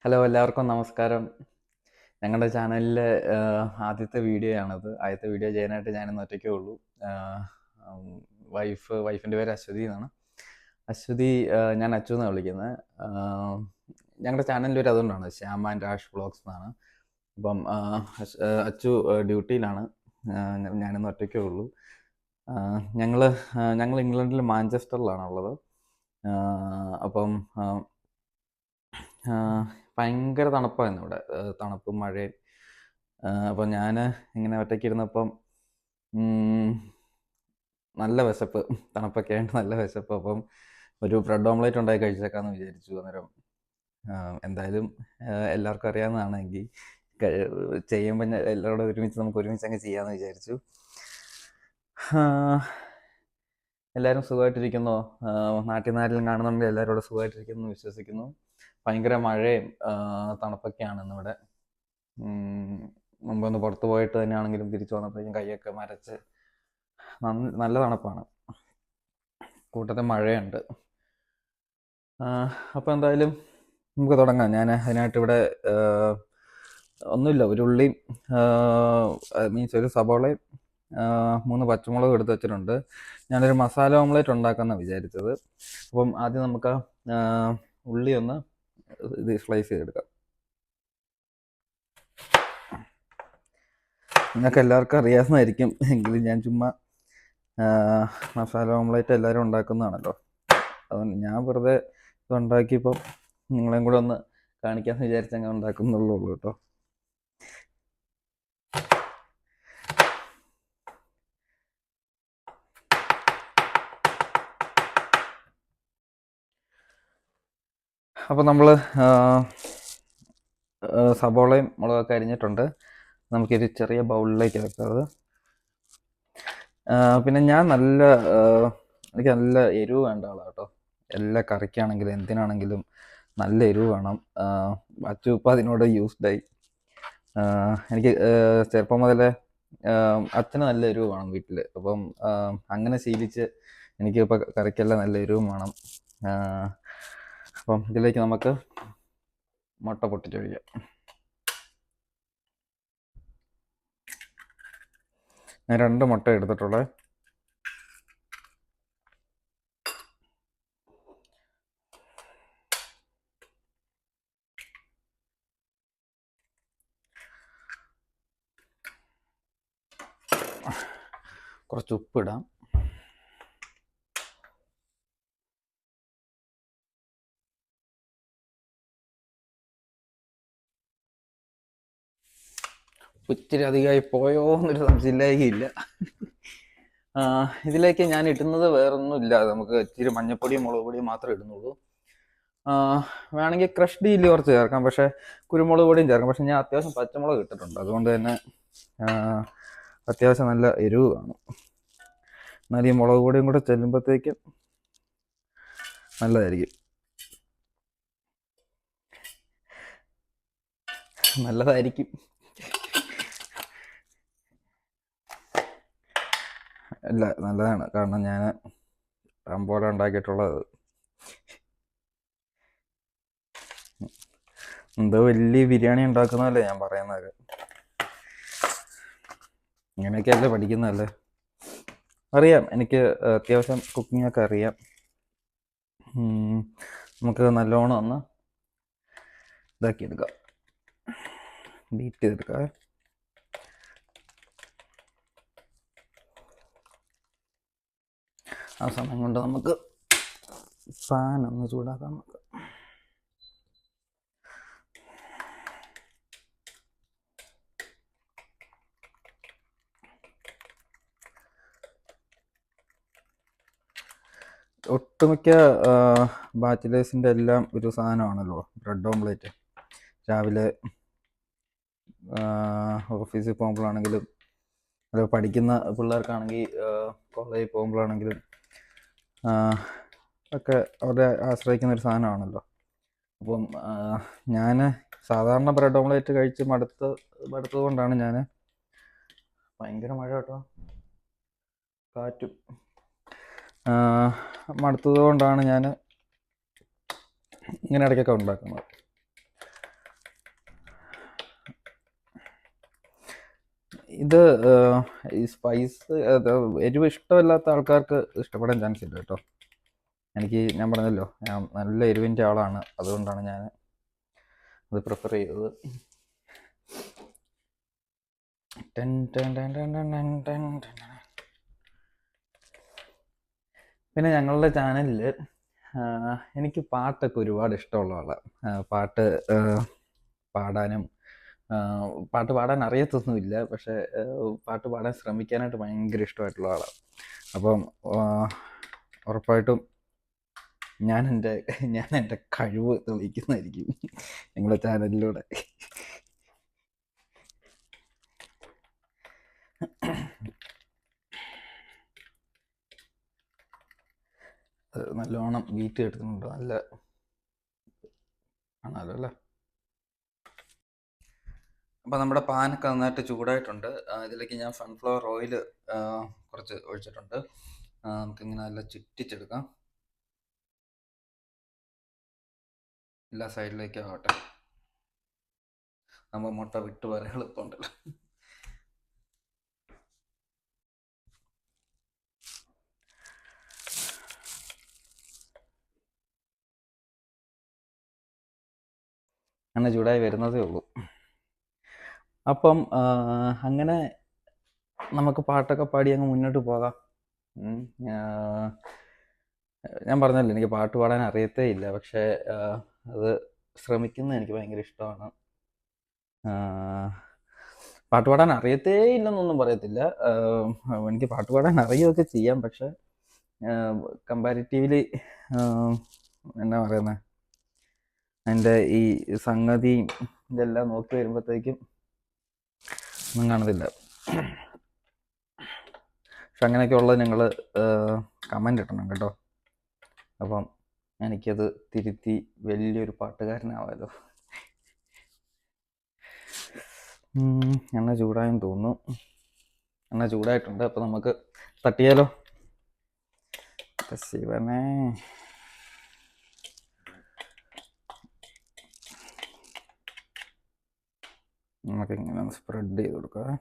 Hello എല്ലാവർക്കും നമസ്കാരം. ഞങ്ങളുടെ ചാനലിലെ ആദ്യത്തെ വീഡിയോ ആണത്. ആദ്യത്തെ വീഡിയോ ചെയ്യാനായിട്ട് ഞാനിന്ന് ഒറ്റയ്ക്കേ ഉള്ളൂ. വൈഫിൻ്റെ പേര് അശ്വതി എന്നാണ്. അശ്വതി, ഞാൻ അച്ചു എന്നാണ് വിളിക്കുന്നത്. ഞങ്ങളുടെ ചാനലിൻ്റെ പേര് അതുകൊണ്ടാണ് ശ്യാം ആൻഡ് ആഷ് വ്ളോഗ്സ് എന്നാണ്. അപ്പം അച്ചു ഡ്യൂട്ടിയിലാണ്, ഞാനിന്ന് ഒറ്റയ്ക്കേ ഉള്ളൂ. ഞങ്ങൾ ഇംഗ്ലണ്ടിൽ മാഞ്ചസ്റ്ററിലാണുള്ളത്. അപ്പം ഭയങ്കര തണുപ്പായിരുന്നു ഇവിടെ, തണുപ്പും മഴയും. അപ്പം ഞാൻ ഇങ്ങനെ ഒറ്റയ്ക്ക് ഇരുന്നപ്പം നല്ല വിശപ്പ്, തണുപ്പൊക്കെ ആയിട്ട് നല്ല വിശപ്പ്. അപ്പം ഒരു ബ്രെഡ് ഓംലേറ്റ് ഉണ്ടാക്കി കഴിച്ചേക്കാമെന്ന് വിചാരിച്ചു. അന്നേരം എന്തായാലും എല്ലാവർക്കും അറിയാവുന്നതാണെങ്കിൽ ചെയ്യുമ്പോൾ എല്ലാവരോടും നമുക്ക് ഒരുമിച്ച് അങ്ങ് ചെയ്യാമെന്ന് വിചാരിച്ചു. എല്ലാവരും സുഖമായിട്ടിരിക്കുന്നോ? നാട്ടിൽ കാണുന്നുണ്ടെങ്കിൽ എല്ലാവരും സുഖമായിട്ടിരിക്കുന്നു വിശ്വസിക്കുന്നു. ഭയങ്കര മഴയും തണുപ്പൊക്കെയാണ് ഇന്നിവിടെ. മുമ്പൊന്ന് പുറത്ത് പോയിട്ട് തന്നെയാണെങ്കിലും തിരിച്ചു വന്നപ്പോഴേക്കും കൈയൊക്കെ മരച്ച് നല്ല തണുപ്പാണ്, കൂട്ടത്തിൽ മഴയുണ്ട്. അപ്പോൾ എന്തായാലും നമുക്ക് തുടങ്ങാം. ഞാൻ അതിനായിട്ട് ഇവിടെ ഒന്നുമില്ല, ഒരു ഉള്ളിയും മീൻസ് ഒരു സബോളയും 3 പച്ചമുളകും എടുത്ത് വെച്ചിട്ടുണ്ട്. ഞാനൊരു മസാല ഓംലേറ്റ് ഉണ്ടാക്കാമെന്നാണ് വിചാരിച്ചത്. അപ്പം ആദ്യം നമുക്ക് ഉള്ളി ഒന്ന് ഇത് സ്ലൈസ് ചെയ്തെടുക്കാം. നിങ്ങൾക്ക് എല്ലാവർക്കും അറിയാവുന്നതായിരിക്കും, എങ്കിലും ഞാൻ ചുമ്മാ മസാല ഓംലേറ്റ് എല്ലാവരും ഉണ്ടാക്കുന്നതാണല്ലോ, അതുകൊണ്ട് ഞാൻ വെറുതെ ഇതുണ്ടാക്കിയപ്പോൾ നിങ്ങളെയും കൂടെ ഒന്ന് കാണിക്കാമെന്ന് വിചാരിച്ചങ്ങനെ ഉണ്ടാക്കുന്നുള്ളൂ കേട്ടോ. അപ്പോൾ നമ്മൾ സബോളയും മുളകൊക്കെ അരിഞ്ഞിട്ടുണ്ട്. നമുക്കൊരു ചെറിയ ബൗളിലേക്ക് വെക്കാത്. പിന്നെ ഞാൻ എനിക്ക് നല്ല എരിവ് വേണ്ട ആളാണ് കേട്ടോ. എല്ലാ കറിക്കാണെങ്കിലും എന്തിനാണെങ്കിലും നല്ല എരിവ് വേണം. അച്ചു ഇപ്പം അതിനോട് യൂസ്ഡായി. എനിക്ക് ചെറുപ്പം മുതലേ അച്ഛന് നല്ല എരിവ് വേണം വീട്ടിൽ. അപ്പം അങ്ങനെ ശീലിച്ച് എനിക്കിപ്പോൾ കറിക്കെല്ലാം നല്ല എരിവും വേണം. അപ്പം ഇതിലേക്ക് നമുക്ക് മുട്ട പൊട്ടിച്ചൊഴിക്കാം. ഞാൻ 2 മുട്ട എടുത്തിട്ടുള്ളത്. കുറച്ച് ഉപ്പിടാം. ഇച്ചിരി അധികമായി പോയോ എന്നൊരു സംശയമില്ലായില്ല. ഇതിലേക്ക് ഞാൻ ഇടുന്നത് വേറൊന്നുമില്ല, നമുക്ക് ഇച്ചിരി മഞ്ഞപ്പൊടിയും മുളക് പൊടിയും മാത്രമേ ഇടുന്നുള്ളൂ. വേണമെങ്കിൽ ക്രഷ്ഡ് ചില്ലി കുറച്ച് ചേർക്കാം, പക്ഷേ കുരുമുളക് പൊടിയും ചേർക്കാം. പക്ഷെ ഞാൻ അത്യാവശ്യം പച്ചമുളക് ഇട്ടിട്ടുണ്ട്, അതുകൊണ്ട് തന്നെ അത്യാവശ്യം നല്ല എരിവ് കാണും. എന്നാൽ ഈ മുളക് പൊടിയും കൂടെ ചെല്ലുമ്പോഴത്തേക്കും നല്ലതായിരിക്കും. അല്ല, നല്ലതാണ്. കാരണം ഞാൻ പോലെ ഉണ്ടാക്കിയിട്ടുള്ളത് എന്തോ വലിയ ബിരിയാണി ഉണ്ടാക്കുന്നതല്ലേ ഞാൻ പറയുന്നത്. ഇങ്ങനെയൊക്കെയല്ലേ പഠിക്കുന്നതല്ലേ. അറിയാം, എനിക്ക് അത്യാവശ്യം കുക്കിംഗ് ഒക്കെ അറിയാം. നമുക്ക് നല്ലോണം ഒന്ന് ഇതാക്കിയെടുക്കാം, ബീറ്റ് ചെയ്തെടുക്കാം. ആ സമയം കൊണ്ട് നമുക്ക് പാൻ ഒന്ന് ചൂടാക്കാം. നമുക്ക് ഒട്ടുമിക്ക ബാച്ചിലേഴ്സിൻ്റെ എല്ലാം ഒരു സാധനമാണല്ലോ ബ്രെഡ് ഓംലേറ്റ്. രാവിലെ ഓഫീസിൽ പോകുമ്പോഴാണെങ്കിലും, അത് പഠിക്കുന്ന പിള്ളേർക്കാണെങ്കിൽ കോളേജിൽ പോകുമ്പോഴാണെങ്കിലും ഒക്കെ അവരെ ആശ്രയിക്കുന്ന ഒരു സാധനമാണല്ലോ. അപ്പം ഞാൻ സാധാരണ ബ്രെഡ് ഓംലേറ്റ് കഴിച്ച് മടുത്തത് കൊണ്ടാണ് ഞാൻ ഭയങ്കര മഴ കേട്ടോ, കാറ്റും മടുത്തത് കൊണ്ടാണ് ഞാൻ ഇങ്ങനെ ഇടയ്ക്കൊക്കെ ഉണ്ടാക്കുന്നത്. ഇത് ഈ സ്പൈസ് എരിവ് ഇഷ്ടമില്ലാത്ത ആൾക്കാർക്ക് ഇഷ്ടപ്പെടാൻ ചാൻസ് ഇല്ല കേട്ടോ. ഞാൻ പറഞ്ഞല്ലോ, ഞാൻ നല്ല എരിവിൻ്റെ ആളാണ്, അതുകൊണ്ടാണ് ഞാൻ അത് പ്രിഫർ ചെയ്തത്. Ten ten ten ten ten ten ten ten. പിന്നെ ഞങ്ങളുടെ ചാനലിൽ എനിക്ക് പാട്ടൊക്കെ ഒരുപാട് ഇഷ്ടമുള്ള ആളാണ്. പാടാനും പാട്ട് പാടാൻ അറിയത്തൊന്നുമില്ല, പക്ഷേ പാട്ട് പാടാൻ ശ്രമിക്കാനായിട്ട് ഭയങ്കര ഇഷ്ടമായിട്ടുള്ള ആളാണ്. അപ്പം ഉറപ്പായിട്ടും ഞാൻ എൻ്റെ കഴിവ് തെളിയിക്കുന്നതായിരിക്കും ഞങ്ങളുടെ ചാനലിലൂടെ. നല്ലോണം ബീറ്റ് എടുക്കുന്നുണ്ട്, നല്ല ആണല്ലോ അല്ലേ. അപ്പോൾ നമ്മുടെ പാനൊക്കെ നന്നായിട്ട് ചൂടായിട്ടുണ്ട്. ഇതിലേക്ക് ഞാൻ സൺഫ്ലവർ ഓയിൽ കുറച്ച് ഒഴിച്ചിട്ടുണ്ട്. നമുക്കിങ്ങനെ നല്ല ചുറ്റിച്ചെടുക്കാം. എല്ലാ സൈഡിലേക്കും ആവട്ടെ. നമ്മൾ മുട്ട വിട്ട് വരെ എളുപ്പമുണ്ടല്ലോ. അങ്ങനെ ചൂടായി വരുന്നതേ ഉള്ളൂ. അപ്പം അങ്ങനെ നമുക്ക് പാട്ടൊക്കെ പാടി അങ്ങ് മുന്നോട്ട് പോകാം. ഞാൻ പറഞ്ഞല്ലോ, എനിക്ക് പാട്ട് പാടാൻ അറിയത്തേ ഇല്ല, പക്ഷേ അത് ശ്രമിക്കുന്നത് എനിക്ക് ഭയങ്കര ഇഷ്ടമാണ്. പാട്ട് പാടാൻ അറിയത്തേ ഇല്ലെന്നൊന്നും പറയത്തില്ല. എനിക്ക് പാട്ട് പാടാൻ അറിയുകയൊക്കെ ചെയ്യാം, പക്ഷെ കമ്പാരിറ്റീവ്ലി എന്നാ പറയുന്നത്, എൻ്റെ ഈ സംഗതിയും ഇതെല്ലാം നോക്കി വരുമ്പോഴത്തേക്കും ഒന്നും കാണത്തില്ല. പക്ഷെ അങ്ങനെയൊക്കെ ഉള്ളത് നിങ്ങൾ കമൻ്റ് ഇടണം കേട്ടോ. അപ്പം എനിക്കത് തിരുത്തി വലിയൊരു പാട്ടുകാരനാവാമല്ലോ. എണ്ണ ചൂടായെന്ന് തോന്നുന്നു. എണ്ണ ചൂടായിട്ടുണ്ട്, അപ്പം നമുക്ക് തട്ടിയാലോ. ശിവനേ, നമുക്കിങ്ങനെ ഒന്ന് സ്പ്രെഡ് ചെയ്ത് കൊടുക്കാം.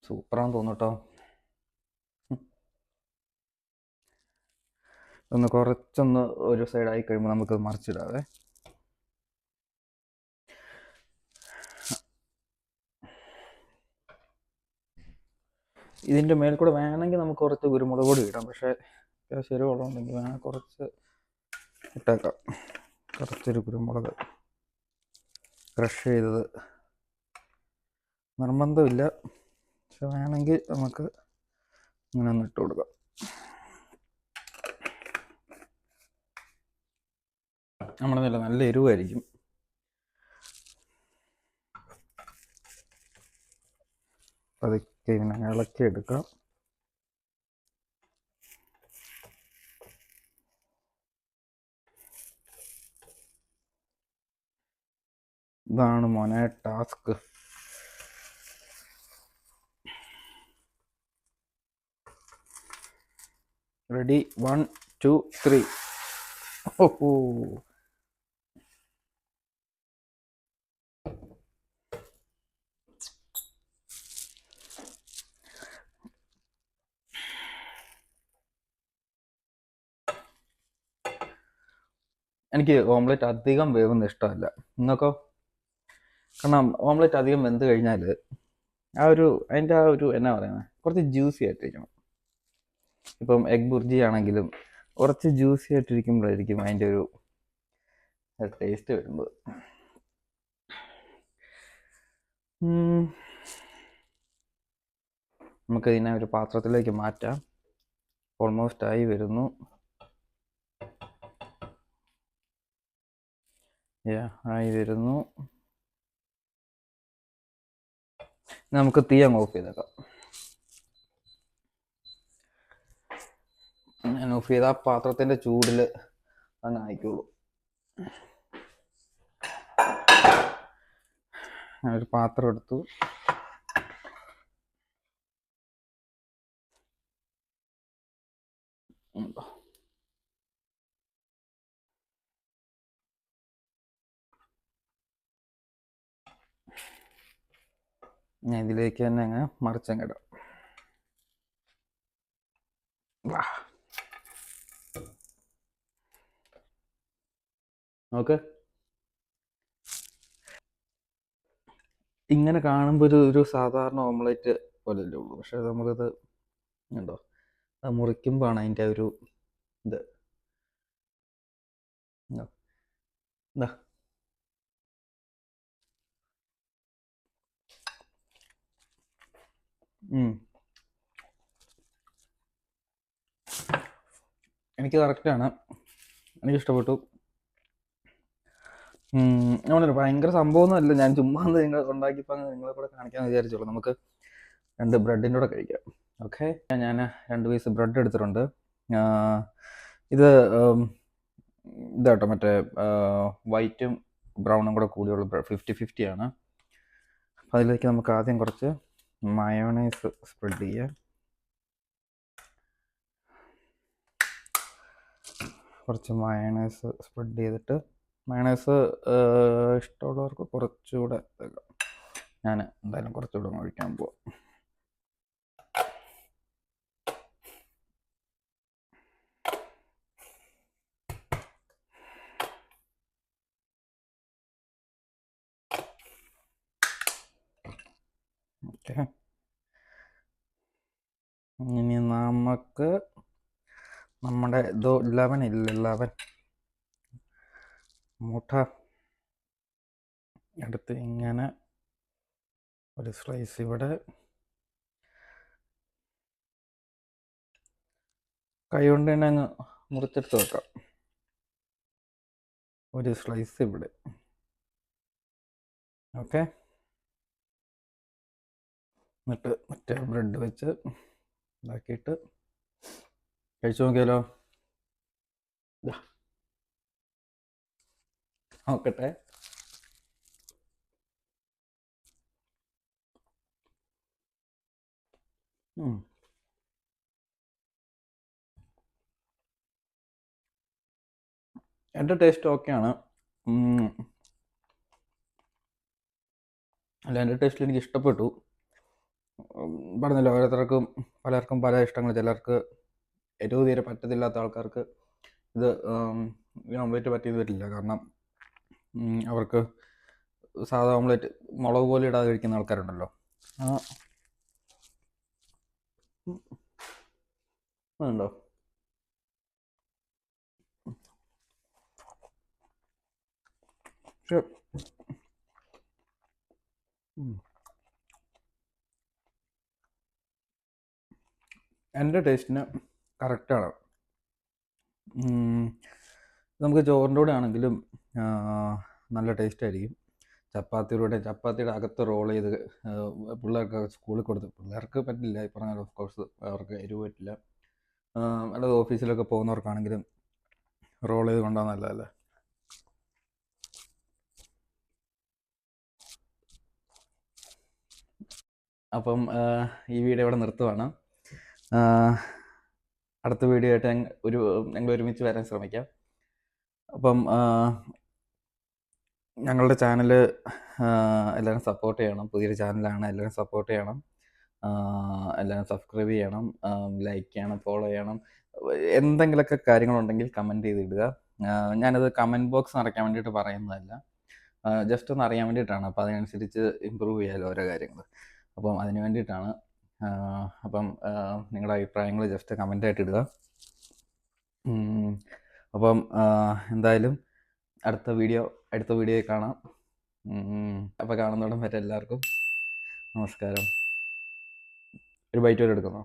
സൂപ്പറാന്ന് തോന്നുന്നു കേട്ടോ. ഒന്ന് കുറച്ചൊന്ന് ഒരു സൈഡായി കഴിയുമ്പോൾ നമുക്ക് മറിച്ചിടാവേ. ഇതിൻ്റെ മേൽ കൂടെ വേണമെങ്കിൽ നമുക്ക് കുറച്ച് കുരുമുളക് പൊടി ഇടാം, പക്ഷേ എരിവുള്ളതുണ്ടെങ്കിൽ വേണം കുറച്ച് ഇട്ടേക്കാം. കുറച്ചൊരു കുരുമുളക് ക്രഷ് ചെയ്തത് നിർബന്ധമില്ല, പക്ഷെ വേണമെങ്കിൽ നമുക്ക് ഇങ്ങനെ ഒന്ന് ഇട്ട് കൊടുക്കാം. നമ്മളെന്നല്ല, നല്ല എരിവായിരിക്കും. പതുക്കെ ഇങ്ങനെ ഇളക്കി എടുക്കാം. ഇതാണ് മോനെ ടാസ്ക്. റെഡി, 1 2 3. ഓഹോ, എനിക്ക് ഓംലെറ്റ് അധികം വേവുന്ന ഇഷ്ടമല്ല. നിങ്ങൾക്കോ? കാരണം ഓംലെറ്റ് അധികം വെന്ത് കഴിഞ്ഞാൽ അതിൻ്റെ ആ ഒരു എന്നാ പറയുന്നത്, കുറച്ച് ജ്യൂസി ആയിട്ടിരിക്കണം. ഇപ്പം എഗ് ബുർജി ആണെങ്കിലും കുറച്ച് ജ്യൂസി ആയിട്ടിരിക്കുമ്പോഴായിരിക്കും അതിൻ്റെ ഒരു ടേസ്റ്റ് വരുന്നത്. നമുക്ക് ഇതിനെ ഒരു പാത്രത്തിലേക്ക് മാറ്റാം. ഓൾമോസ്റ്റ് ആയി വരുന്നു. ആയി വരുന്നു. നമുക്ക് തീ അങ്ങ് ഓഫ് ചെയ്തേക്കാം. ഞാൻ ഓഫ് ചെയ്ത ആ പാത്രത്തിൻ്റെ ചൂടിൽ അങ്ങ് ആയിക്കോളൂ. ഞാനൊരു പാത്രം എടുത്തു. ഞാൻ ഇതിലേക്ക് തന്നെ അങ്ങനെ മറിച്ചങ്ങിടാം. ഓക്കെ, ഇങ്ങനെ കാണുമ്പോൾ ഒരു സാധാരണ ഓംലെറ്റ് പോലെയല്ലേ ഉള്ളൂ. പക്ഷെ നമുക്കത് ഉണ്ടോ, അത് മുറിക്കുമ്പോഴാണ് അതിൻ്റെ ഒരു ഇത്. എന്താ എനിക്ക് കറക്റ്റാണ്, എനിക്കിഷ്ടപ്പെട്ടു. ഞാനൊരു ഭയങ്കര സംഭവമൊന്നുമല്ല, ഞാൻ ചുമ്മാ നിങ്ങൾ ഉണ്ടാക്കിയപ്പോൾ നിങ്ങളെ കൂടെ കാണിക്കാമെന്ന് വിചാരിച്ചോളൂ. നമുക്ക് 2 ബ്രെഡിൻ്റെ കൂടെ കഴിക്കാം. ഓക്കെ, ഞാൻ 2 പീസ് ബ്രെഡ് എടുത്തിട്ടുണ്ട്. ഇത് ഇതാട്ടോ, മറ്റേ വൈറ്റും ബ്രൗണും കൂടെ കൂടിയുള്ള 50-50 ആണ്. അപ്പോൾ അതിലേക്ക് നമുക്ക് ആദ്യം കുറച്ച് മയോണൈസ് സ്പ്രെഡ് ചെയ്യാം. കുറച്ച് മയോണൈസ് സ്പ്രെഡ് ചെയ്തിട്ട്, മയോണൈസ് ഇഷ്ടമുള്ളവർക്ക് കുറച്ചുകൂടെ, ഞാൻ എന്തായാലും കുറച്ചുകൂടെ ഒഴിക്കാൻ പോവാം. ഓക്കെ, ഇനി നമുക്ക് നമ്മുടെ 11 മുട്ട എടുത്ത് ഇങ്ങനെ ഒരു സ്ലൈസ് ഇവിടെ കൈ കൊണ്ട് തന്നെ അങ്ങ് മുറിച്ചെടുത്ത് വെക്കാം. ഒരു സ്ലൈസ് ഇവിടെ. ഓക്കെ, എന്നിട്ട് മറ്റേ ബ്രെഡ് വെച്ച് ഇതാക്കിയിട്ട് കഴിച്ചു നോക്കിയാലോ? നോക്കട്ടെ. എൻ്റെ ടേസ്റ്റ് ഓക്കെയാണ്. അല്ല, എൻ്റെ ടേസ്റ്റിൽ എനിക്ക് ഇഷ്ടപ്പെട്ടു. പറഞ്ഞല്ലോ, പലർക്കും പല ഇഷ്ടങ്ങൾ. ചിലർക്ക് എരിവ് തീരെ പറ്റത്തില്ലാത്ത ആൾക്കാർക്ക് ഇത് ഓംലെറ്റ് പറ്റിയെന്ന് വരില്ല. കാരണം അവർക്ക് സാധാ ഓംലെറ്റ് മുളക് പോലെ ഇടാതെ കഴിക്കുന്ന ആൾക്കാരുണ്ടല്ലോ. അതുണ്ടോ? പക്ഷെ എൻ്റെ ടേസ്റ്റിന് കറക്റ്റാണ്. നമുക്ക് ചോറിൻ്റെ കൂടെ ആണെങ്കിലും നല്ല ടേസ്റ്റ് ആയിരിക്കും. ചപ്പാത്തിയുടെ അകത്ത് റോൾ ചെയ്ത് പിള്ളേർക്ക് സ്കൂളിൽ കൊടുത്ത്, പിള്ളേർക്ക് പറ്റില്ല, ഈ പറഞ്ഞ ഓഫ് കോഴ്സ് അവർക്ക് എരിവ് പറ്റില്ല. അല്ലാതെ ഓഫീസിലൊക്കെ പോകുന്നവർക്കാണെങ്കിലും റോൾ ചെയ്ത് കൊണ്ടുപോകാൻ നല്ലതല്ലേ. അപ്പം ഈ വീഡിയോ ഇവിടെ നിർത്തുവാണ്. അടുത്ത വീഡിയോ ആയിട്ട് ഞങ്ങൾ ഒരുമിച്ച് വരാൻ ശ്രമിക്കാം. അപ്പം ഞങ്ങളുടെ ചാനൽ എല്ലാവരും സപ്പോർട്ട് ചെയ്യണം. പുതിയൊരു ചാനലാണ്, എല്ലാവരും സപ്പോർട്ട് ചെയ്യണം. എല്ലാവരും സബ്സ്ക്രൈബ് ചെയ്യണം, ലൈക്ക് ചെയ്യണം, ഫോളോ ചെയ്യണം. എന്തെങ്കിലുമൊക്കെ കാര്യങ്ങളുണ്ടെങ്കിൽ കമൻറ്റ് ചെയ്തിടുക. ഞാനത് കമൻറ്റ് ബോക്സ് നിറയ്ക്കാൻ വേണ്ടിയിട്ട് പറയുന്നതല്ല, ജസ്റ്റ് ഒന്ന് അറിയാൻ വേണ്ടിയിട്ടാണ്. അപ്പോൾ അതിനനുസരിച്ച് ഇമ്പ്രൂവ് ചെയ്യാമല്ലോ ഓരോ കാര്യങ്ങൾ. അപ്പം അതിന് വേണ്ടിയിട്ടാണ്. അപ്പം നിങ്ങളുടെ അഭിപ്രായങ്ങൾ ജസ്റ്റ് കമൻ്റായിട്ട് ഇടുക. അപ്പം എന്തായാലും അടുത്ത വീഡിയോയിൽ കാണാം. അപ്പോൾ കാണുന്നോടം വരെ എല്ലാവർക്കും നമസ്കാരം. ഒരു ബൈറ്റ് വരെ എടുക്കുന്നോ?